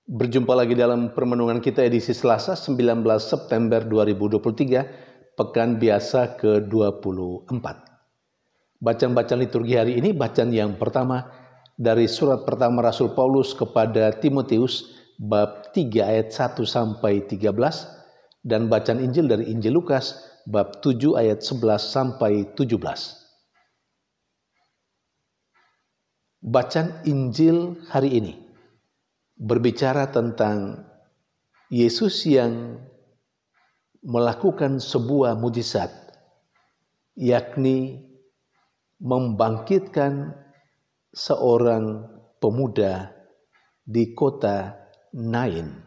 Berjumpa lagi dalam permenungan kita edisi Selasa 19 September 2023, Pekan Biasa ke-24. Bacaan-bacaan liturgi hari ini, bacaan yang pertama dari surat pertama Rasul Paulus kepada Timotius, bab 3 ayat 1 sampai 13, dan bacaan Injil dari Injil Lukas, bab 7 ayat 11 sampai 17. Bacaan Injil hari ini berbicara tentang Yesus yang melakukan sebuah mujizat, yakni membangkitkan seorang pemuda di kota Nain.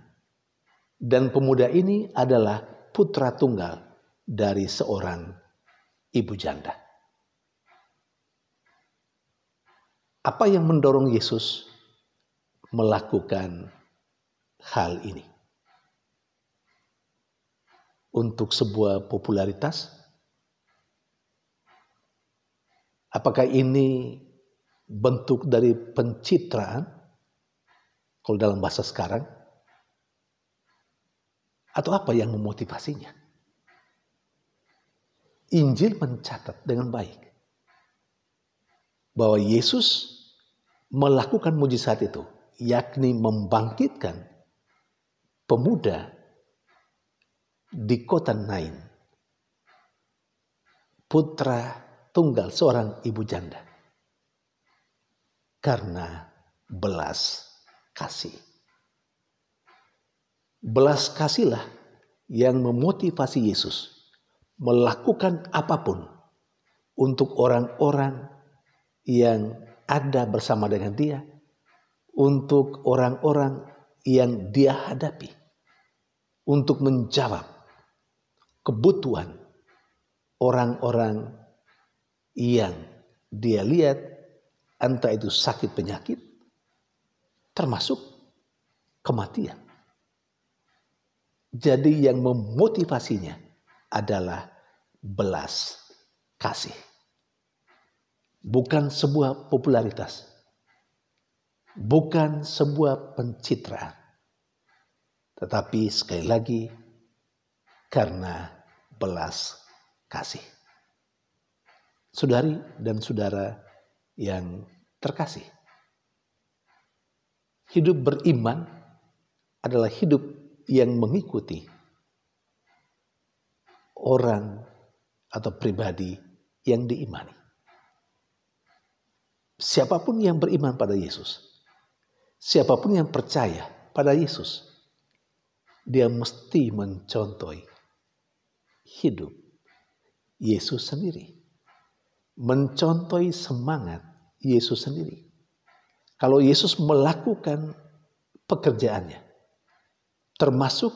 Dan pemuda ini adalah putra tunggal dari seorang ibu janda. Apa yang mendorong Yesus melakukan hal ini? Untuk sebuah popularitas? Apakah ini bentuk dari pencitraan, kalau dalam bahasa sekarang? Atau apa yang memotivasinya? Injil mencatat dengan baik bahwa Yesus melakukan mujizat itu, yakni membangkitkan pemuda di kota Nain, putra tunggal seorang ibu janda, karena belas kasih. Belas kasihlah yang memotivasi Yesus melakukan apapun untuk orang-orang yang ada bersama dengan dia, untuk orang-orang yang dia hadapi, untuk menjawab kebutuhan orang-orang yang dia lihat, entah itu sakit penyakit, termasuk kematian. Jadi yang memotivasinya adalah belas kasih. Bukan sebuah popularitas, bukan sebuah pencitraan, tetapi sekali lagi karena belas kasih. Saudari dan saudara yang terkasih, hidup beriman adalah hidup yang mengikuti orang atau pribadi yang diimani. Siapapun yang beriman pada Yesus, siapapun yang percaya pada Yesus, dia mesti mencontohi hidup Yesus sendiri, mencontohi semangat Yesus sendiri. Kalau Yesus melakukan pekerjaannya, termasuk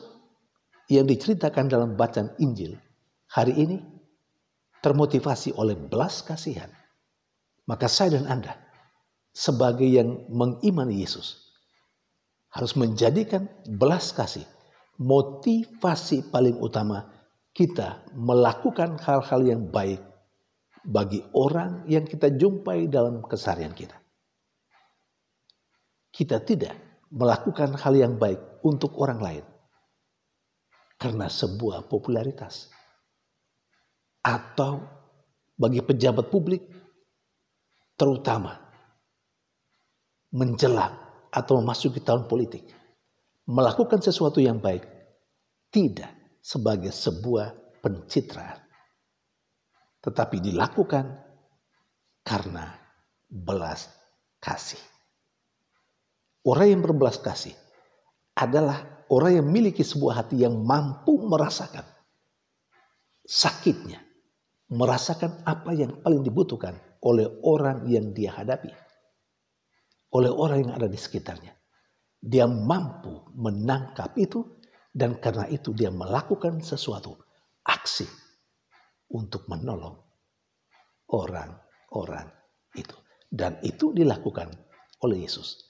yang diceritakan dalam bacaan Injil hari ini, termotivasi oleh belas kasihan, maka saya dan Anda sebagai yang mengimani Yesus harus menjadikan belas kasih motivasi paling utama kita melakukan hal-hal yang baik bagi orang yang kita jumpai dalam keseharian kita. Kita tidak melakukan hal yang baik untuk orang lain karena sebuah popularitas, atau bagi pejabat publik, terutama menjelang atau memasuki tahun politik, melakukan sesuatu yang baik tidak sebagai sebuah pencitraan, tetapi dilakukan karena belas kasih. Orang yang berbelas kasih adalah orang yang memiliki sebuah hati yang mampu merasakan sakitnya, merasakan apa yang paling dibutuhkan oleh orang yang dia hadapi, oleh orang yang ada di sekitarnya. Dia mampu menangkap itu, dan karena itu dia melakukan sesuatu aksi untuk menolong orang-orang itu. Dan itu dilakukan oleh Yesus.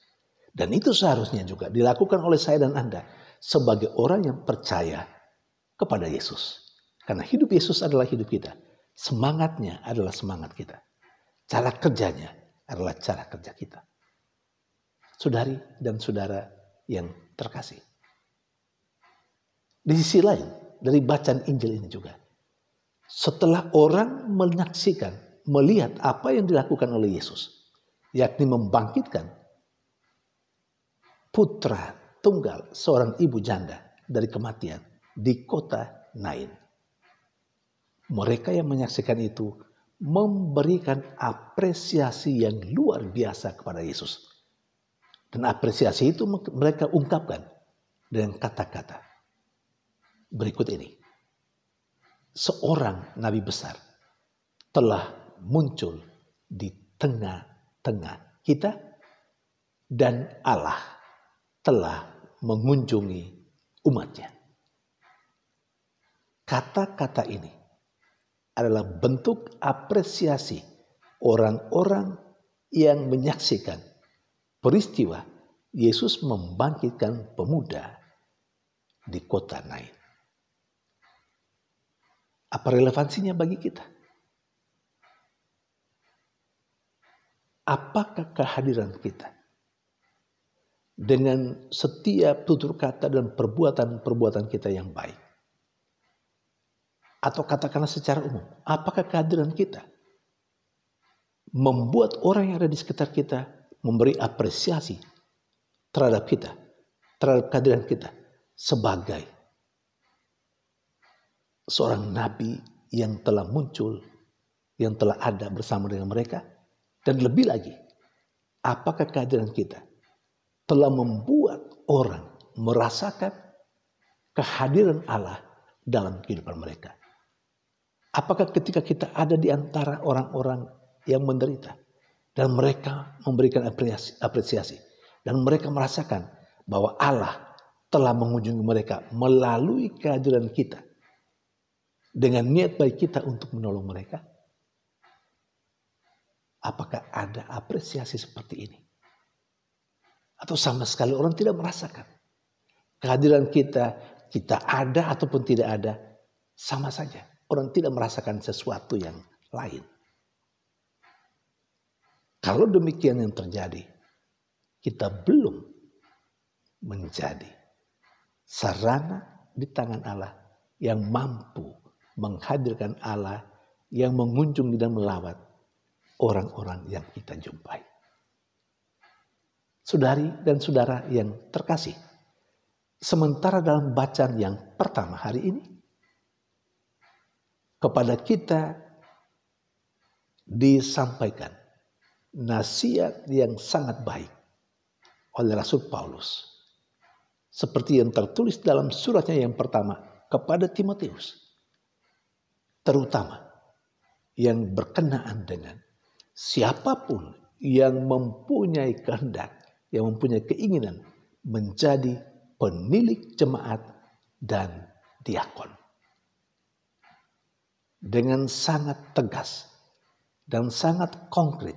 Dan itu seharusnya juga dilakukan oleh saya dan Anda sebagai orang yang percaya kepada Yesus. Karena hidup Yesus adalah hidup kita. Semangatnya adalah semangat kita. Cara kerjanya adalah cara kerja kita. Saudari dan saudara yang terkasih. Di sisi lain, dari bacaan Injil ini juga, setelah orang menyaksikan, melihat apa yang dilakukan oleh Yesus, yakni membangkitkan putra tunggal seorang ibu janda dari kematian di kota Nain. Mereka yang menyaksikan itu memberikan apresiasi yang luar biasa kepada Yesus. Dan apresiasi itu mereka ungkapkan dengan kata-kata berikut ini. Seorang nabi besar telah muncul di tengah-tengah kita dan Allah telah mengunjungi umatnya. Kata-kata ini adalah bentuk apresiasi orang-orang yang menyaksikan peristiwa Yesus membangkitkan pemuda di kota Nain. Apa relevansinya bagi kita? Apakah kehadiran kita dengan setiap tutur kata dan perbuatan-perbuatan kita yang baik? Atau katakanlah secara umum, apakah kehadiran kita membuat orang yang ada di sekitar kita memberi apresiasi terhadap kita, terhadap kehadiran kita sebagai seorang nabi yang telah muncul, yang telah ada bersama dengan mereka? Dan lebih lagi, apakah kehadiran kita telah membuat orang merasakan kehadiran Allah dalam kehidupan mereka? Apakah ketika kita ada di antara orang-orang yang menderita dan mereka memberikan apresiasi dan mereka merasakan bahwa Allah telah mengunjungi mereka melalui kehadiran kita dengan niat baik kita untuk menolong mereka? Apakah ada apresiasi seperti ini? Atau sama sekali orang tidak merasakan kehadiran kita ada ataupun tidak ada, sama saja. Orang tidak merasakan sesuatu yang lain. Kalau demikian yang terjadi, kita belum menjadi sarana di tangan Allah yang mampu menghadirkan Allah yang mengunjungi dan melawat orang-orang yang kita jumpai. Saudari dan saudara yang terkasih, sementara dalam bacaan yang pertama hari ini, kepada kita disampaikan nasihat yang sangat baik oleh Rasul Paulus. Seperti yang tertulis dalam suratnya yang pertama kepada Timotius. Terutama yang berkenaan dengan siapapun yang mempunyai kehendak, yang mempunyai keinginan menjadi penilik jemaat dan diakon. Dengan sangat tegas dan sangat konkret,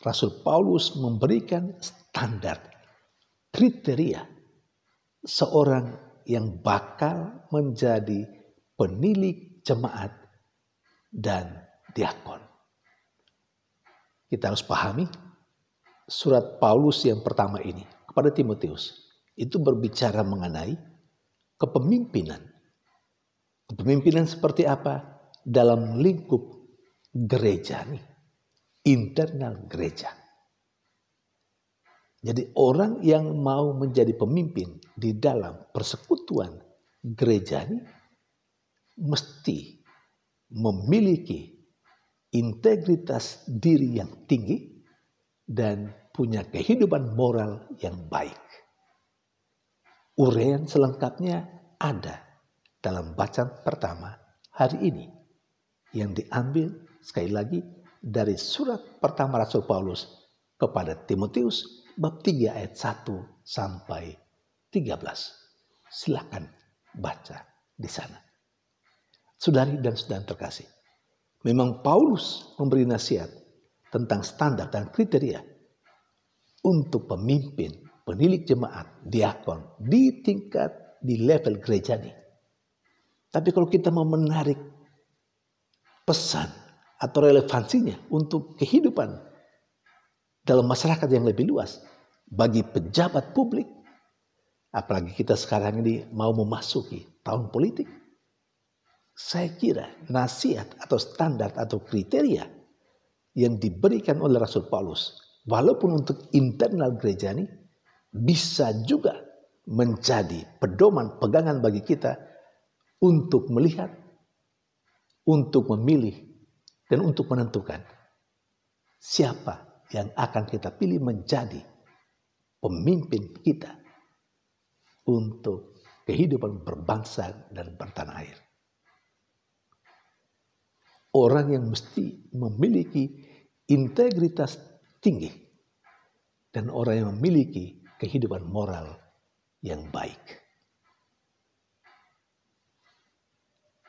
Rasul Paulus memberikan standar kriteria seorang yang bakal menjadi penilik jemaat dan diakon. Kita harus pahami surat Paulus yang pertama ini kepada Timotius itu berbicara mengenai kepemimpinan. Kepemimpinan seperti apa? Dalam lingkup gereja nih. Internal gereja. Jadi orang yang mau menjadi pemimpin di dalam persekutuan gereja ini mesti memiliki integritas diri yang tinggi dan punya kehidupan moral yang baik. Uraian selengkapnya ada dalam bacaan pertama hari ini yang diambil sekali lagi dari surat pertama Rasul Paulus kepada Timotius bab 3 ayat 1 sampai 13. Silakan baca di sana. Saudari dan saudara terkasih, memang Paulus memberi nasihat tentang standar dan kriteria untuk pemimpin, penilik jemaat, diakon di tingkat di level gereja ini. Tapi kalau kita mau menarik pesan atau relevansinya untuk kehidupan dalam masyarakat yang lebih luas, bagi pejabat publik, Apalagi kita sekarang ini mau memasuki tahun politik. Saya kira nasihat atau standar atau kriteria yang diberikan oleh Rasul Paulus, walaupun untuk internal gereja ini, bisa juga menjadi pedoman pegangan bagi kita untuk melihat, untuk memilih, dan untuk menentukan siapa yang akan kita pilih menjadi pemimpin kita untuk kehidupan berbangsa dan bertanah air. Orang yang mesti memiliki integritas tinggi dan orang yang memiliki kehidupan moral yang baik.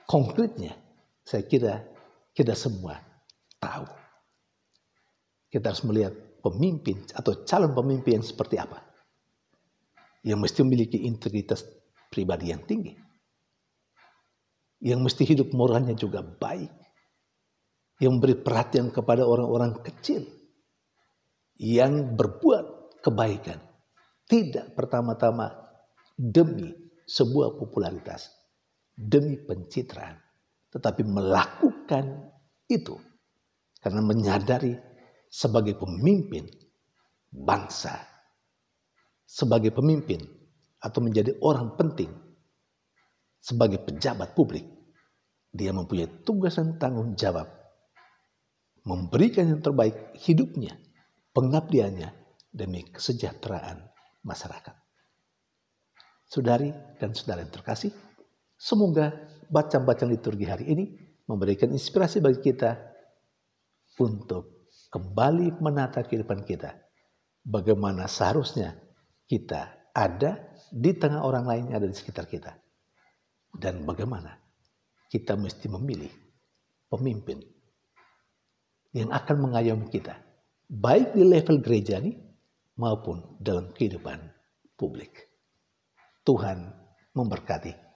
Konkretnya, saya kira kita semua tahu. Kita harus melihat pemimpin atau calon pemimpin yang seperti apa. Yang mesti memiliki integritas pribadi yang tinggi. Yang mesti hidup moralnya juga baik. Yang memberi perhatian kepada orang-orang kecil. Yang berbuat kebaikan. Tidak pertama-tama demi sebuah popularitas. Demi pencitraan. Tetapi melakukan itu. Karena menyadari sebagai pemimpin bangsa. Sebagai pemimpin atau menjadi orang penting. Sebagai pejabat publik. Dia mempunyai tugas dan tanggung jawab. Memberikan yang terbaik hidupnya, pengabdiannya demi kesejahteraan masyarakat. Saudari dan saudara yang terkasih, semoga bacaan-bacaan liturgi hari ini memberikan inspirasi bagi kita untuk kembali menata kehidupan kita. Bagaimana seharusnya kita ada di tengah orang lain yang ada di sekitar kita. Dan bagaimana kita mesti memilih pemimpin yang akan mengayomi kita, baik di level gereja ini maupun dalam kehidupan publik. Tuhan memberkati.